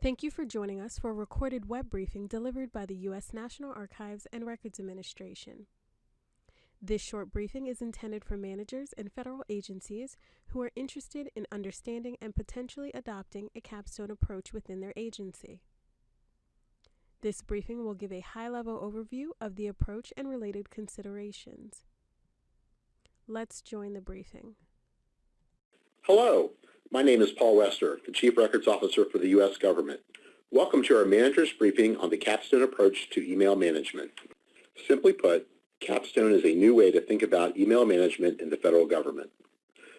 Thank you for joining us for a recorded web briefing delivered by the U.S. National Archives and Records Administration. This short briefing is intended for managers and federal agencies who are interested in understanding and potentially adopting a capstone approach within their agency. This briefing will give a high-level overview of the approach and related considerations. Let's join the briefing. Hello, my name is Paul Wester, the Chief Records Officer for the U.S. Government. Welcome to our Manager's Briefing on the Capstone approach to email management. Simply put, Capstone is a new way to think about email management in the federal government.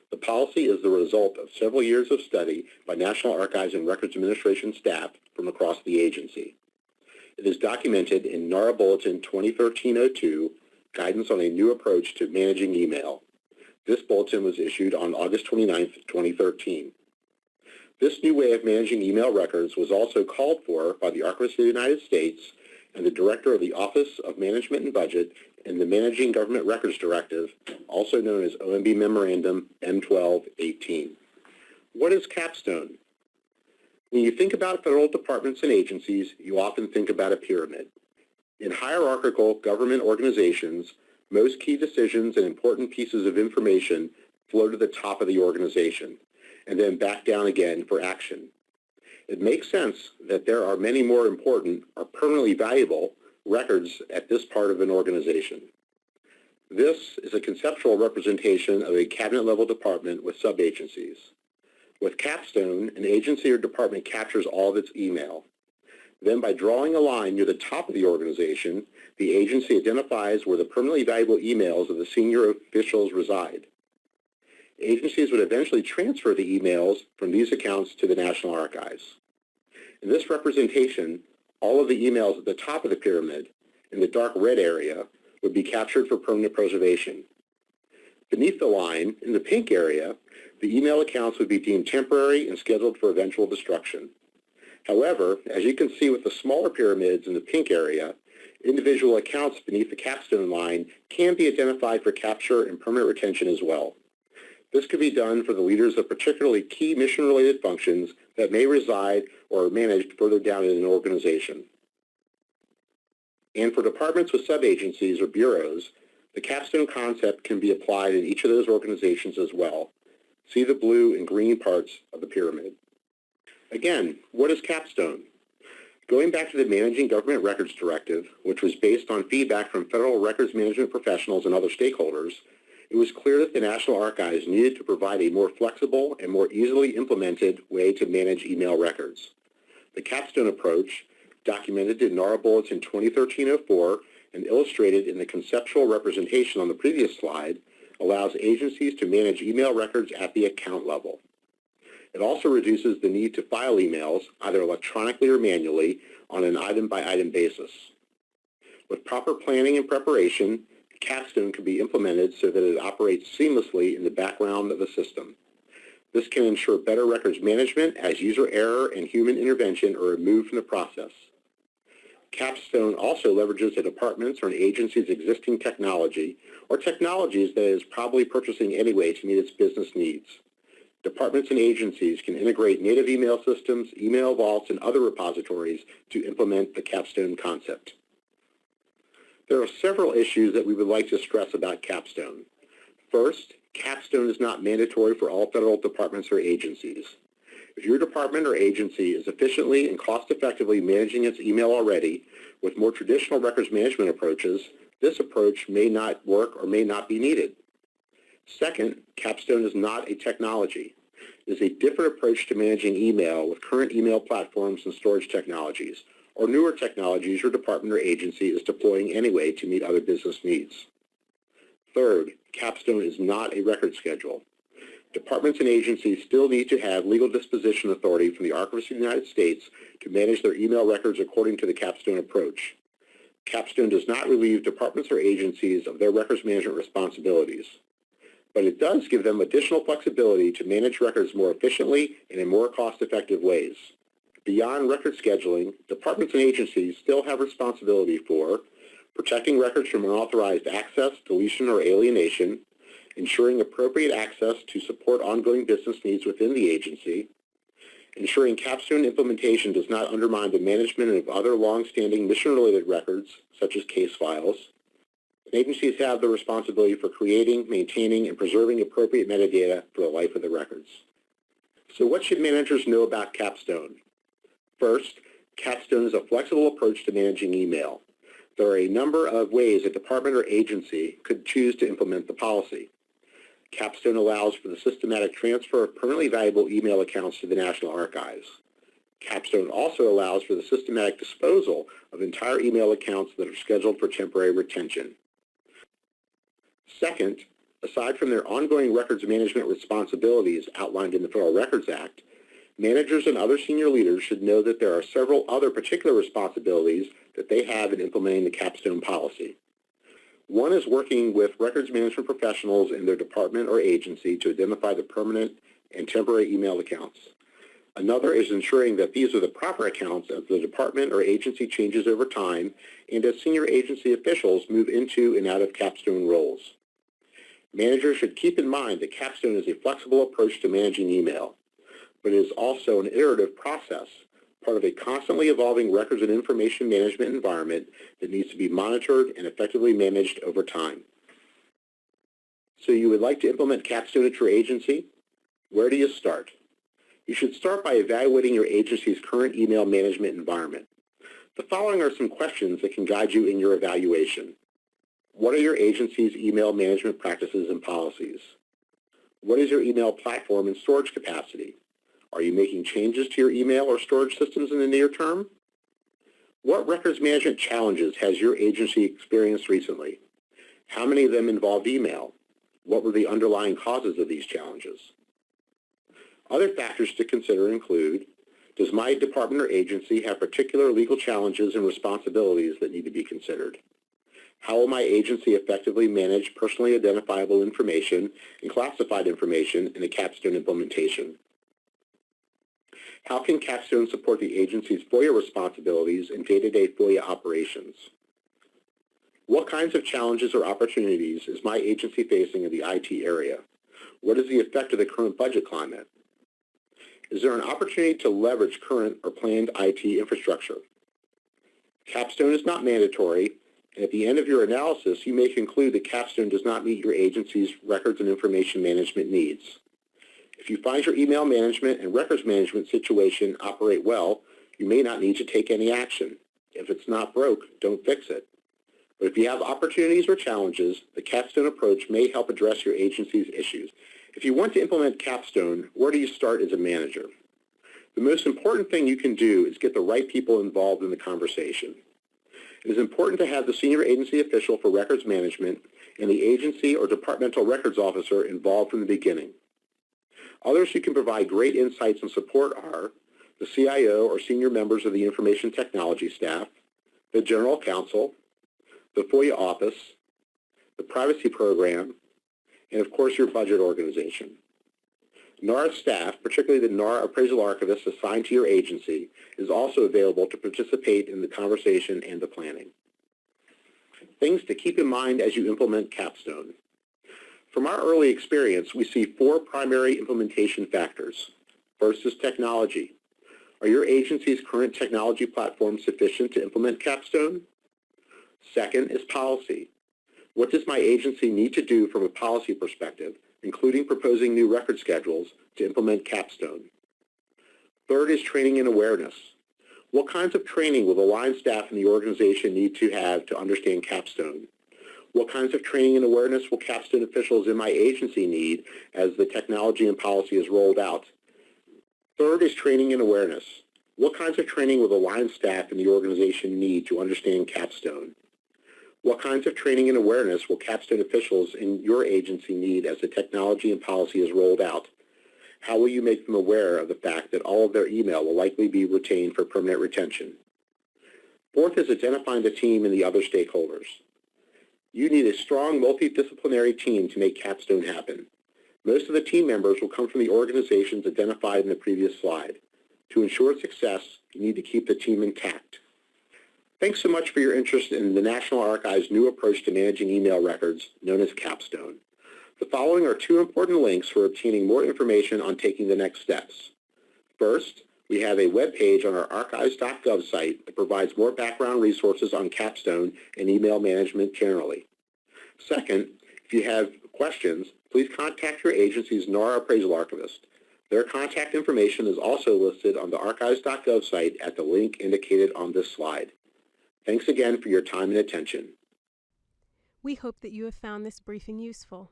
The policy is the result of several years of study by National Archives and Records Administration staff from across the agency. It is documented in NARA Bulletin 2013-02, Guidance on a New Approach to Managing Email. This bulletin was issued on August 29, 2013. This new way of managing email records was also called for by the Archivist of the United States and the Director of the Office of Management and Budget in the Managing Government Records Directive, also known as OMB Memorandum M12-18. What is Capstone? When you think about federal departments and agencies, you often think about a pyramid. In hierarchical government organizations, most key decisions and important pieces of information flow to the top of the organization and then back down again for action. It makes sense that there are many more important or permanently valuable records at this part of an organization. This is a conceptual representation of a cabinet-level department with sub-agencies. With Capstone, an agency or department captures all of its email. Then by drawing a line near the top of the organization, the agency identifies where the permanently valuable emails of the senior officials reside. Agencies would eventually transfer the emails from these accounts to the National Archives. In this representation, all of the emails at the top of the pyramid, in the dark red area, would be captured for permanent preservation. Beneath the line, in the pink area, the email accounts would be deemed temporary and scheduled for eventual destruction. However, as you can see with the smaller pyramids in the pink area, individual accounts beneath the capstone line can be identified for capture and permanent retention as well. This could be done for the leaders of particularly key mission-related functions that may reside or are managed further down in an organization. And for departments with sub-agencies or bureaus, the capstone concept can be applied in each of those organizations as well. See the blue and green parts of the pyramid. Again, what is Capstone? Going back to the Managing Government Records Directive, which was based on feedback from federal records management professionals and other stakeholders, it was clear that the National Archives needed to provide a more flexible and more easily implemented way to manage email records. The Capstone approach, documented in NARA Bulletin 2013-04 and illustrated in the conceptual representation on the previous slide, allows agencies to manage email records at the account level. It also reduces the need to file emails, either electronically or manually, on an item-by-item basis. With proper planning and preparation, Capstone can be implemented so that it operates seamlessly in the background of the system. This can ensure better records management as user error and human intervention are removed from the process. Capstone also leverages a department's or an agency's existing technology, or technologies that it is probably purchasing anyway to meet its business needs. Departments and agencies can integrate native email systems, email vaults, and other repositories to implement the Capstone concept. There are several issues that we would like to stress about Capstone. First, Capstone is not mandatory for all federal departments or agencies. If your department or agency is efficiently and cost-effectively managing its email already with more traditional records management approaches, this approach may not work or may not be needed. Second, Capstone is not a technology. It is a different approach to managing email with current email platforms and storage technologies, or newer technologies your department or agency is deploying anyway to meet other business needs. Third, Capstone is not a record schedule. Departments and agencies still need to have legal disposition authority from the Archivist of the United States to manage their email records according to the Capstone approach. Capstone does not relieve departments or agencies of their records management responsibilities, but it does give them additional flexibility to manage records more efficiently and in more cost-effective ways. Beyond record scheduling, departments and agencies still have responsibility for protecting records from unauthorized access, deletion, or alienation, ensuring appropriate access to support ongoing business needs within the agency, Ensuring Capstone implementation does not undermine the management of other long-standing mission-related records, such as case files. Agencies have the responsibility for creating, maintaining, and preserving appropriate metadata for the life of the records. So what should managers know about Capstone? First, Capstone is a flexible approach to managing email. There are a number of ways a department or agency could choose to implement the policy. Capstone allows for the systematic transfer of permanently valuable email accounts to the National Archives. Capstone also allows for the systematic disposal of entire email accounts that are scheduled for temporary retention. Second, aside from their ongoing records management responsibilities outlined in the Federal Records Act, managers and other senior leaders should know that there are several other particular responsibilities that they have in implementing the Capstone policy. One is working with records management professionals in their department or agency to identify the permanent and temporary email accounts. Another is ensuring that these are the proper accounts as the department or agency changes over time and as senior agency officials move into and out of Capstone roles. Managers should keep in mind that Capstone is a flexible approach to managing email, but it is also an iterative process, part of a constantly evolving records and information management environment that needs to be monitored and effectively managed over time. So you would like to implement Capstone at your agency? Where do you start? You should start by evaluating your agency's current email management environment. The following are some questions that can guide you in your evaluation. What are your agency's email management practices and policies? What is your email platform and storage capacity? Are you making changes to your email or storage systems in the near term? What records management challenges has your agency experienced recently? How many of them involved email? What were the underlying causes of these challenges? Other factors to consider include, does my department or agency have particular legal challenges and responsibilities that need to be considered? How will my agency effectively manage personally identifiable information and classified information in a Capstone implementation? How can Capstone support the agency's FOIA responsibilities and day-to-day FOIA operations? What kinds of challenges or opportunities is my agency facing in the IT area? What is the effect of the current budget climate? Is there an opportunity to leverage current or planned IT infrastructure? Capstone is not mandatory, and at the end of your analysis, you may conclude that Capstone does not meet your agency's records and information management needs. If you find your email management and records management situation operate well, you may not need to take any action. If it's not broke, don't fix it. But if you have opportunities or challenges, the Capstone approach may help address your agency's issues. If you want to implement Capstone, where do you start as a manager? The most important thing you can do is get the right people involved in the conversation. It is important to have the senior agency official for records management and the agency or departmental records officer involved from the beginning. Others who can provide great insights and support are the CIO or senior members of the information technology staff, the general counsel, the FOIA office, the privacy program, and of course your budget organization. NARA staff, particularly the NARA appraisal archivist assigned to your agency, is also available to participate in the conversation and the planning. Things to keep in mind as you implement Capstone. From our early experience, we see 4 primary implementation factors. First is technology. Are your agency's current technology platform sufficient to implement Capstone? Second is policy. What does my agency need to do from a policy perspective, including proposing new record schedules, to implement Capstone? Third is training and awareness. What kinds of training will the line staff in the organization need to have to understand Capstone? What kinds of training and awareness will Capstone officials in my agency need as the technology and policy is rolled out? Third is training and awareness. What kinds of training will the line staff in the organization need to understand Capstone? What kinds of training and awareness will Capstone officials in your agency need as the technology and policy is rolled out? How will you make them aware of the fact that all of their email will likely be retained for permanent retention? Fourth is identifying the team and the other stakeholders. You need a strong multidisciplinary team to make Capstone happen. Most of the team members will come from the organizations identified in the previous slide. To ensure success, you need to keep the team intact. Thanks so much for your interest in the National Archives' new approach to managing email records, known as Capstone. The following are 2 important links for obtaining more information on taking the next steps. First, We have a web page on our archives.gov site that provides more background resources on Capstone and email management generally. Second, if you have questions, please contact your agency's NARA appraisal archivist. Their contact information is also listed on the archives.gov site at the link indicated on this slide. Thanks again for your time and attention. We hope that you have found this briefing useful.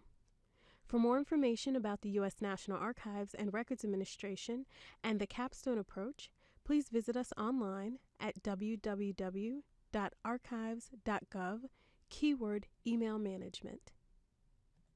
For more information about the U.S. National Archives and Records Administration and the Capstone approach, please visit us online at www.archives.gov, keyword email management.